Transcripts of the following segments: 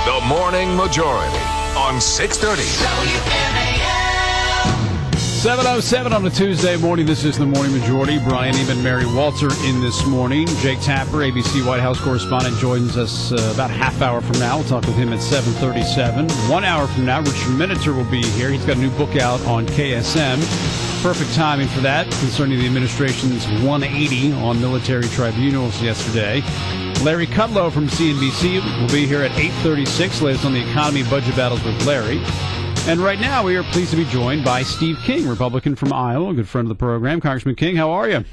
The Morning Majority on 630. WMAL. 7:07 on a Tuesday morning. This is the Morning Majority. Brian Eban, Mary Walter in this morning. Jake Tapper, ABC White House correspondent, joins us about a half hour from now. We'll talk with him at 7:37. 1 hour from now, Richard Miniter will be here. He's got a new book out on KSM. Perfect timing for that, concerning the administration's 180 on military tribunals yesterday. Larry Kudlow from CNBC will be here at 8:36. Latest on the economy, budget battles with Larry. And right now, we are pleased to be joined by Steve King, Republican from Iowa, a good friend of the program. Congressman King, how are you?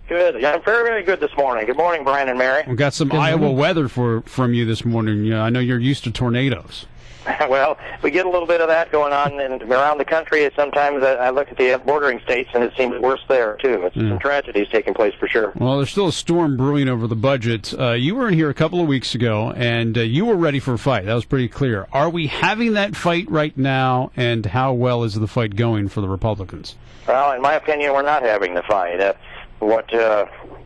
Good. Yeah, I'm very, very good this morning. Good morning, Brian and Mary. We've got some Iowa weather from you this morning. I know you're used to tornadoes. Well, we get a little bit of that going on around the country. Sometimes I look at the bordering states, and it seems worse there, too. It's some tragedies taking place for sure. Well, there's still a storm brewing over the budget. You were in here a couple of weeks ago, and you were ready for a fight. That was pretty clear. Are we having that fight right now, and how well is the fight going for the Republicans? Well, in my opinion, we're not having the fight.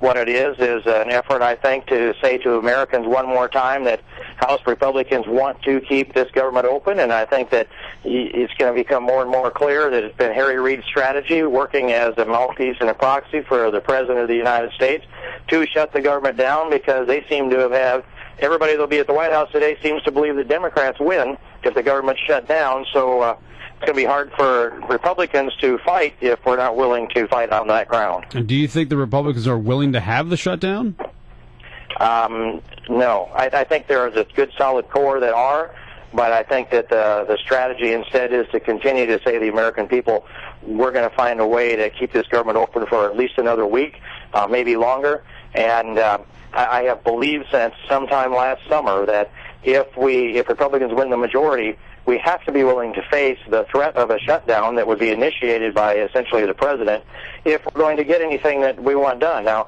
What it is an effort, I think, to say to Americans one more time that House Republicans want to keep this government open, and I think that it's going to become more and more clear that it's been Harry Reid's strategy, working as a mouthpiece and a proxy for the President of the United States, to shut the government down, because they seem to have everybody that'll be at the White House today seems to believe the Democrats win if the government's shut down, so it's going to be hard for Republicans to fight if we're not willing to fight on that ground. And do you think the Republicans are willing to have the shutdown? No. I think there is a good solid core that are, but I think that the strategy instead is to continue to say to the American people, we're going to find a way to keep this government open for at least another week, maybe longer. And I have believed since sometime last summer that if Republicans win the majority, we have to be willing to face the threat of a shutdown that would be initiated by essentially the president if we're going to get anything that we want done. Now,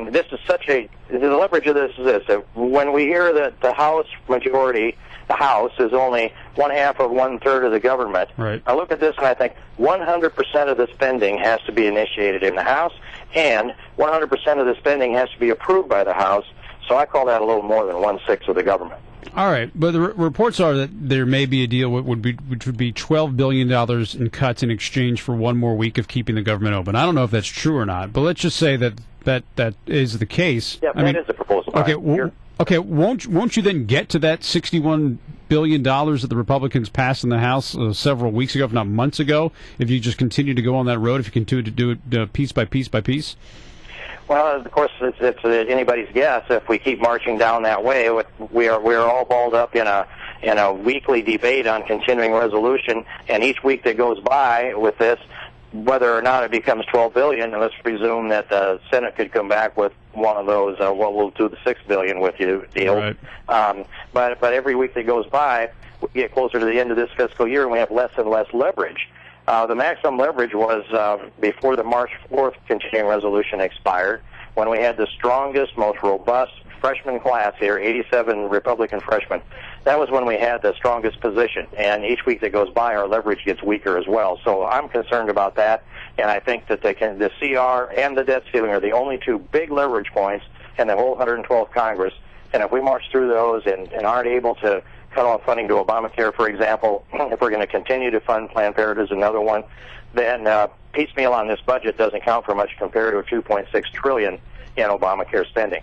this is the leverage of this is this. When we hear that the House majority, the House, is only 1/2 of 1/3 of the government, right. I look at this and I think 100% of the spending has to be initiated in the House, and 100% of the spending has to be approved by the House, so I call that a little more than 1/6 of the government. All right, but the reports are that there may be a deal which would be $12 billion in cuts in exchange for one more week of keeping the government open. I don't know if that's true or not, but let's just say that is the case. Yeah, that is the proposal. Okay, won't you then get to that $61 billion that the Republicans passed in the House several weeks ago, if not months ago, if you just continue to go on that road, if you continue to do it piece by piece by piece? Well, of course, it's anybody's guess. If we keep marching down that way, we're all balled up in a weekly debate on continuing resolution, and each week that goes by with this, whether or not it becomes $12 billion, and let's presume that the Senate could come back with one of those, we'll do the $6 billion with you deal. Right. But every week that goes by, we get closer to the end of this fiscal year, and we have less and less leverage. The maximum leverage was before the March 4th continuing resolution expired, when we had the strongest, most robust freshman class here, 87 Republican freshmen. That was when we had the strongest position, and each week that goes by, our leverage gets weaker as well. So I'm concerned about that, and I think that the CR and the debt ceiling are the only two big leverage points in the whole 112th Congress, and if we march through those and aren't able to cut off funding to Obamacare, for example, if we're going to continue to fund Planned Parenthood is another one, then piecemeal on this budget doesn't count for much compared to a $2.6 trillion in Obamacare spending.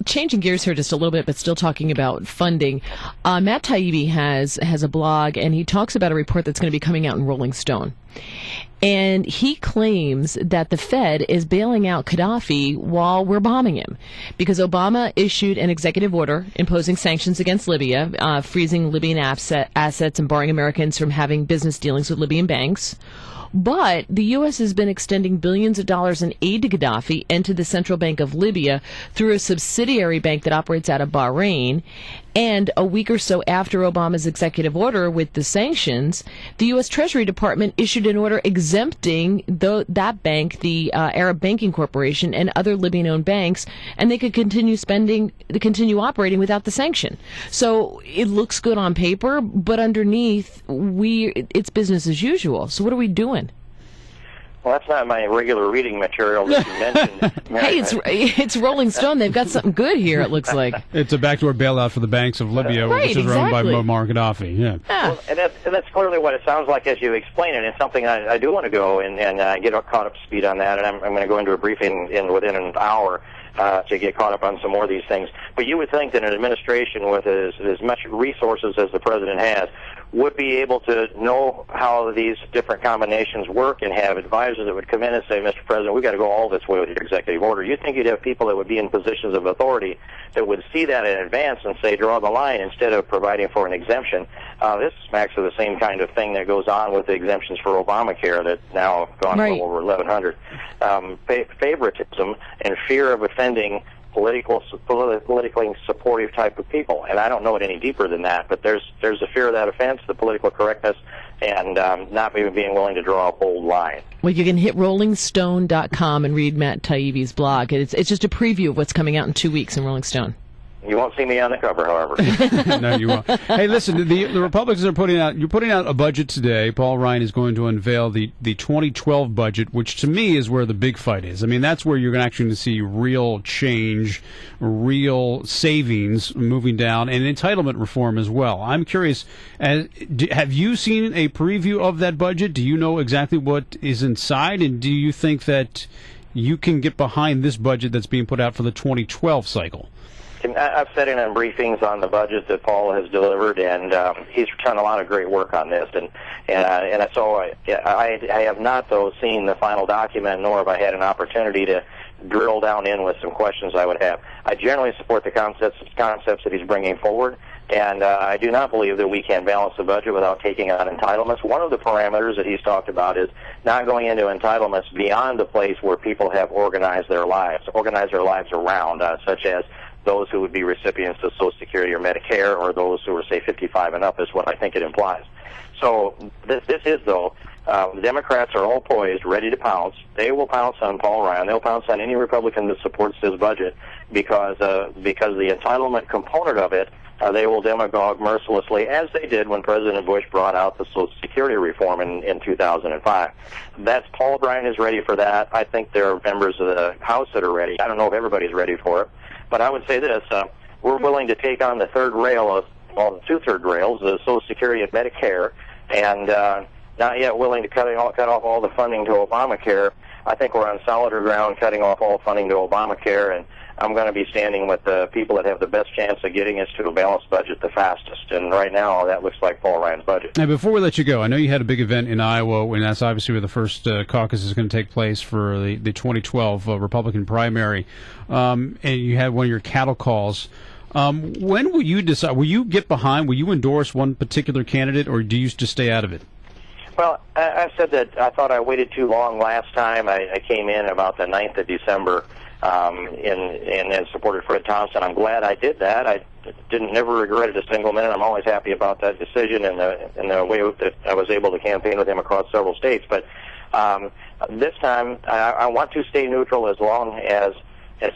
Changing gears here just a little bit, but still talking about funding. Matt Taibbi has a blog, and he talks about a report that's going to be coming out in Rolling Stone. And he claims that the Fed is bailing out Gaddafi while we're bombing him, because Obama issued an executive order imposing sanctions against Libya, freezing Libyan assets and barring Americans from having business dealings with Libyan banks. But the U.S. has been extending billions of dollars in aid to Gaddafi and to the Central Bank of Libya through a subsidiary bank that operates out of Bahrain. And a week or so after Obama's executive order with the sanctions, the U.S. Treasury Department issued an order exempting that bank, the Arab Banking Corporation, and other Libyan-owned banks, and they could continue operating without the sanction. So it looks good on paper, but underneath, it's business as usual. So what are we doing? Well, that's not my regular reading material that you mentioned. Hey, it's Rolling Stone. They've got something good here, it looks like. It's a backdoor bailout for the banks of Libya, Right, which is run by exactly. Muammar Gaddafi. Yeah. Well, and that's clearly what it sounds like as you explain it. It's something I do want to go and get caught up to speed on that, and I'm going to go into a briefing within an hour to get caught up on some more of these things. But you would think that an administration with as much resources as the president has would be able to know how these different combinations work and have advisors that would come in and say, Mr. President, we've got to go all this way with your executive order. You'd think you'd have people that would be in positions of authority that would see that in advance and say, draw the line instead of providing for an exemption. This smacks of the same kind of thing that goes on with the exemptions for Obamacare that now have gone Right. well over 1,100. Favoritism and fear of offending politically supportive type of people, and I don't know it any deeper than that. But there's a fear of that offense, the political correctness, and not even being willing to draw a bold line. Well, you can hit rollingstone.com and read Matt Taibbi's blog. It's just a preview of what's coming out in 2 weeks in Rolling Stone. You won't see me on the cover, however. No, you won't. Hey, listen, the Republicans are putting out a budget today. Paul Ryan is going to unveil the 2012 budget, which to me is where the big fight is. I mean, that's where you're actually going to see real change, real savings moving down, and entitlement reform as well. I'm curious, have you seen a preview of that budget? Do you know exactly what is inside, and do you think that you can get behind this budget that's being put out for the 2012 cycle? I've sat in on briefings on the budget that Paul has delivered, and he's done a lot of great work on this. And so I have not, though, seen the final document, nor have I had an opportunity to drill down in with some questions I would have. I generally support the concepts that he's bringing forward, and I do not believe that we can balance the budget without taking on entitlements. One of the parameters that he's talked about is not going into entitlements beyond the place where people have organized their lives around, such as those who would be recipients of Social Security or Medicare, or those who are, say, 55 and up, is what I think it implies. So this is, though, the Democrats are all poised, ready to pounce. They will pounce on Paul Ryan. They'll pounce on any Republican that supports his budget because the entitlement component of it, they will demagogue mercilessly, as they did when President Bush brought out the Social Security reform in 2005. Paul Ryan is ready for that. I think there are members of the House that are ready. I don't know if everybody's ready for it. But I would say this, we're willing to take on the third rail the two third rails, the Social Security and Medicare, and not yet willing to cut off all the funding to Obamacare. I think we're on solider ground cutting off all funding to Obamacare, and I'm going to be standing with the people that have the best chance of getting us to a balanced budget the fastest. And right now, that looks like Paul Ryan's budget. Now, before we let you go, I know you had a big event in Iowa, and that's obviously where the first caucus is going to take place for the 2012 Republican primary. And you had one of your cattle calls. When will you decide? Will you get behind? Will you endorse one particular candidate, or do you just stay out of it? Well, I said that I thought I waited too long last time. I came in about the 9th of December and supported Fred Thompson. I'm glad I did that. I never regretted a single minute. I'm always happy about that decision and the way that I was able to campaign with him across several states. But this time, I want to stay neutral as long as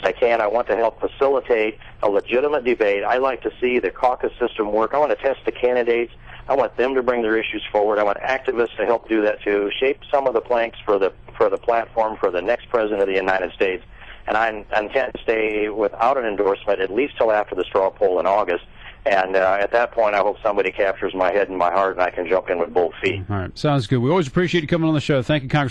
I can. I want to help facilitate a legitimate debate. I like to see the caucus system work. I want to test the candidates. I want them to bring their issues forward. I want activists to help do that too, shape some of the planks for the platform for the next president of the United States. And I intend to stay without an endorsement at least till after the straw poll in August. And at that point, I hope somebody captures my head and my heart, and I can jump in with both feet. All right. Sounds good. We always appreciate you coming on the show. Thank you, Congressman.